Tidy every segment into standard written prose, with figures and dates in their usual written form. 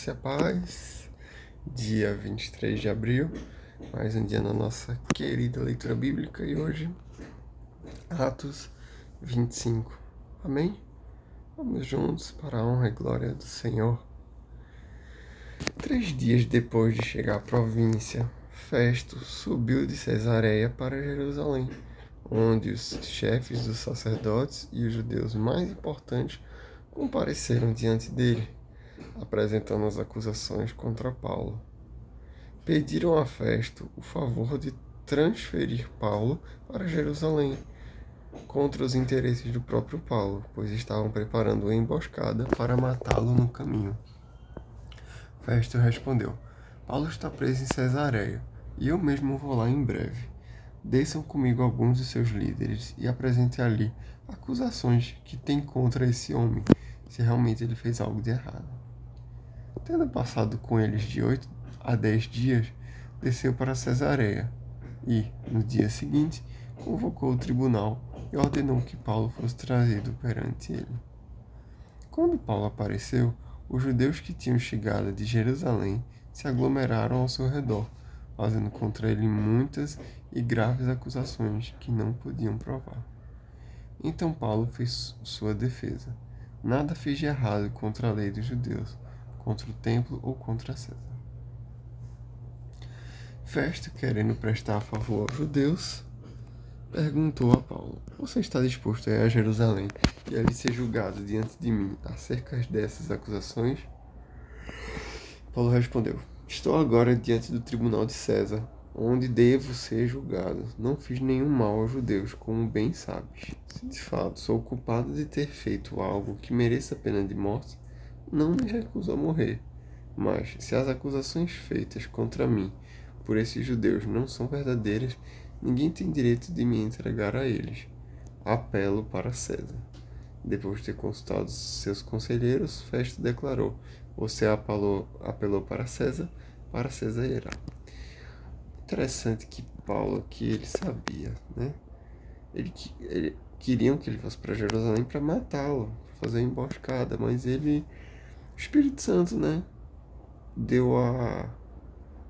A paz, dia 23 de abril, mais um dia na nossa querida leitura bíblica e hoje, Atos 25. Amém? Vamos juntos para a honra e glória do Senhor. 3 dias depois de chegar à província, Festo subiu de Cesareia para Jerusalém, onde os chefes dos sacerdotes e os judeus mais importantes compareceram diante dele, apresentando as acusações contra Paulo. Pediram a Festo o favor de transferir Paulo para Jerusalém, contra os interesses do próprio Paulo, pois estavam preparando uma emboscada para matá-lo no caminho. Festo respondeu: Paulo está preso em Cesareia, e eu mesmo vou lá em breve. Desçam comigo alguns de seus líderes e apresentem ali acusações que têm contra esse homem, se realmente ele fez algo de errado. Tendo passado com eles de 8 a 10 dias, desceu para Cesareia e, no dia seguinte, convocou o tribunal e ordenou que Paulo fosse trazido perante ele. Quando Paulo apareceu, os judeus que tinham chegado de Jerusalém se aglomeraram ao seu redor, fazendo contra ele muitas e graves acusações que não podiam provar. Então Paulo fez sua defesa. Nada fiz de errado contra a lei dos judeus, contra o templo ou contra César. Festo, querendo prestar favor aos judeus, perguntou a Paulo: Você está disposto a ir a Jerusalém e ali ser julgado diante de mim acerca dessas acusações? Paulo respondeu: Estou agora diante do tribunal de César, onde devo ser julgado. Não fiz nenhum mal aos judeus, como bem sabes. Se de fato sou culpado de ter feito algo que mereça a pena de morte, não me recuso a morrer. Mas, se as acusações feitas contra mim por esses judeus não são verdadeiras, ninguém tem direito de me entregar a eles. Apelo para César. Depois de ter consultado seus conselheiros, Festo declarou: Você apelou para César irá. Interessante que Paulo aqui ele sabia, né? Ele queriam que ele fosse para Jerusalém para matá-lo, para fazer uma emboscada, mas o Espírito Santo, né, deu a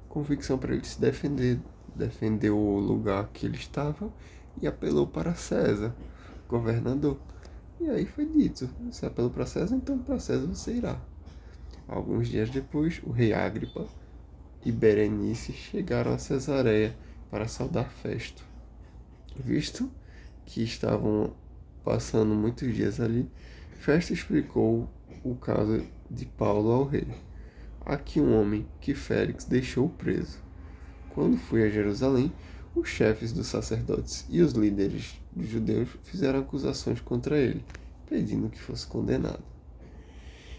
convicção para ele se defender, defendeu o lugar que ele estava e apelou para César, governador. E aí foi dito: se apelou para César, então para César você irá. Alguns dias depois, o rei Agripa e Berenice chegaram a Cesareia para saudar Festo. Visto que estavam passando muitos dias ali, Festo explicou o caso de Paulo ao rei. Aqui um homem que Félix deixou preso. Quando fui a Jerusalém, os chefes dos sacerdotes e os líderes dos judeus fizeram acusações contra ele, pedindo que fosse condenado.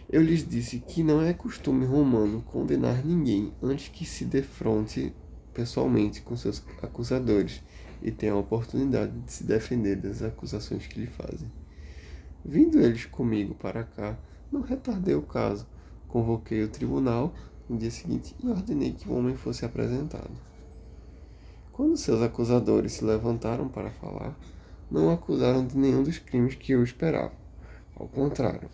Eu lhes disse que não é costume romano condenar ninguém antes que se defronte pessoalmente com seus acusadores e tenha a oportunidade de se defender das acusações que lhe fazem. Vindo eles comigo para cá, não retardei o caso. Convoquei o tribunal no dia seguinte e ordenei que o homem fosse apresentado. Quando seus acusadores se levantaram para falar, não o acusaram de nenhum dos crimes que eu esperava. Ao contrário,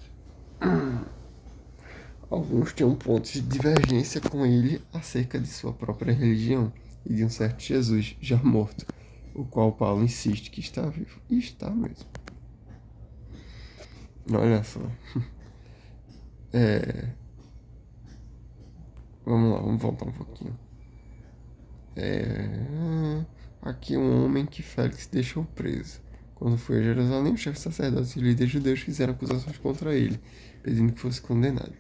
alguns tinham pontos de divergência com ele acerca de sua própria religião e de um certo Jesus já morto, o qual Paulo insiste que está vivo. E está mesmo. Olha só. Vamos lá, vamos voltar um pouquinho. Aqui um homem que Félix deixou preso. Quando foi a Jerusalém, os chefes sacerdotes e líderes judeus fizeram acusações contra ele, pedindo que fosse condenado.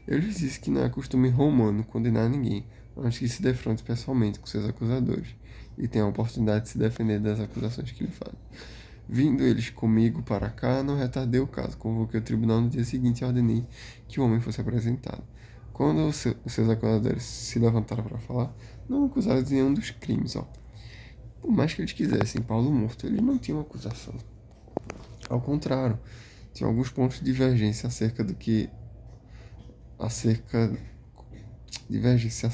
Eu lhes disse que não é costume romano condenar ninguém antes que se defronte pessoalmente com seus acusadores e tenha a oportunidade de se defender das acusações que lhe fazem. Vindo eles comigo para cá, não retardei o caso. Convoquei o tribunal no dia seguinte e ordenei que o homem fosse apresentado. Quando os seus acusadores se levantaram para falar, não acusaram de nenhum dos crimes. Por mais que eles quisessem Paulo morto, eles não tinham acusação. Ao contrário, tinha alguns pontos de divergência divergência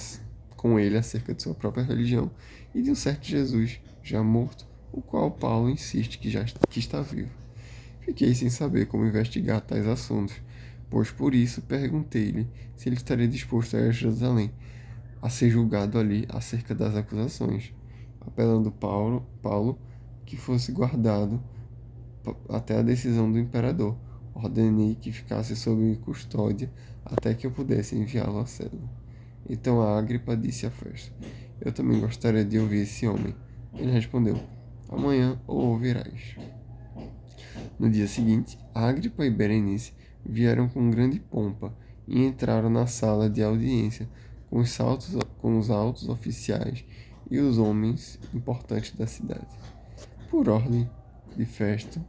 com ele acerca de sua própria religião e de um certo Jesus já morto, o qual Paulo insiste que está vivo. Fiquei sem saber como investigar tais assuntos, Pois por isso perguntei-lhe se ele estaria disposto a ir a Jerusalém, a ser julgado ali acerca das acusações, apelando Paulo que fosse guardado até a decisão do imperador. Ordenei que ficasse sob custódia até que eu pudesse enviá-lo a César. Então a Agripa disse à festa: Eu também gostaria de ouvir esse homem. Ele respondeu: Amanhã o ouvirás. No dia seguinte, Agripa e Berenice vieram com grande pompa e entraram na sala de audiência com os altos oficiais e os homens importantes da cidade. Por ordem de Festo,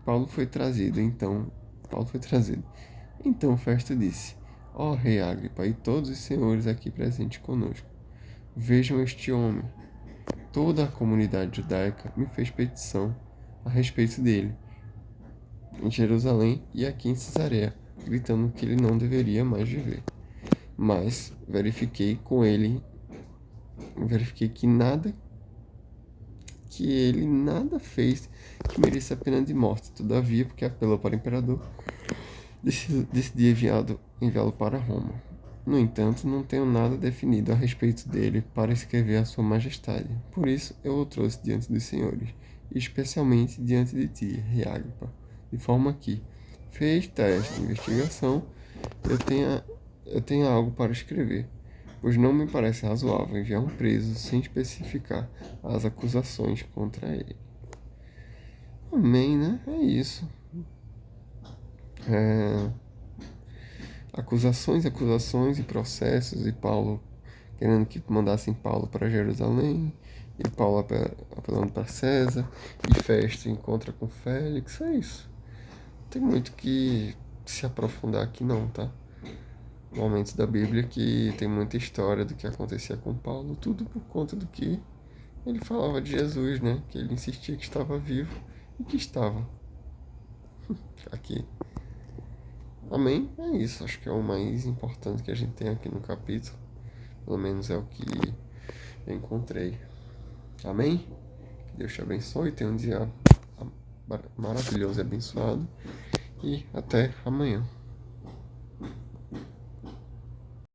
Paulo foi trazido. Então Festo disse: Ó rei Agripa e todos os senhores aqui presentes conosco, vejam este homem. Toda a comunidade judaica me fez petição a respeito dele em Jerusalém e aqui em Cesareia, gritando que ele não deveria mais viver. Mas verifiquei que ele nada fez que mereça a pena de morte. Todavia, porque apelou para o imperador, decidi enviá-lo para Roma. No entanto, não tenho nada definido a respeito dele para escrever a sua majestade. Por isso, eu o trouxe diante dos senhores, e especialmente diante de ti, rei Agripa, de forma que, feita esta investigação, eu tenha algo para escrever, pois não me parece razoável enviar um preso sem especificar as acusações contra ele. Amém, né? É isso. Acusações e processos, e Paulo querendo que mandassem Paulo para Jerusalém, e Paulo apelando para César, e Festo encontra com Félix, é isso. Não tem muito que se aprofundar aqui não, tá? Momentos da Bíblia que tem muita história do que acontecia com Paulo, tudo por conta do que ele falava de Jesus, né? Que ele insistia que estava vivo e que estava aqui. Amém? É isso, acho que é o mais importante que a gente tem aqui no capítulo. Pelo menos é o que eu encontrei. Amém? Que Deus te abençoe, tenha um dia maravilhoso e abençoado. E até amanhã.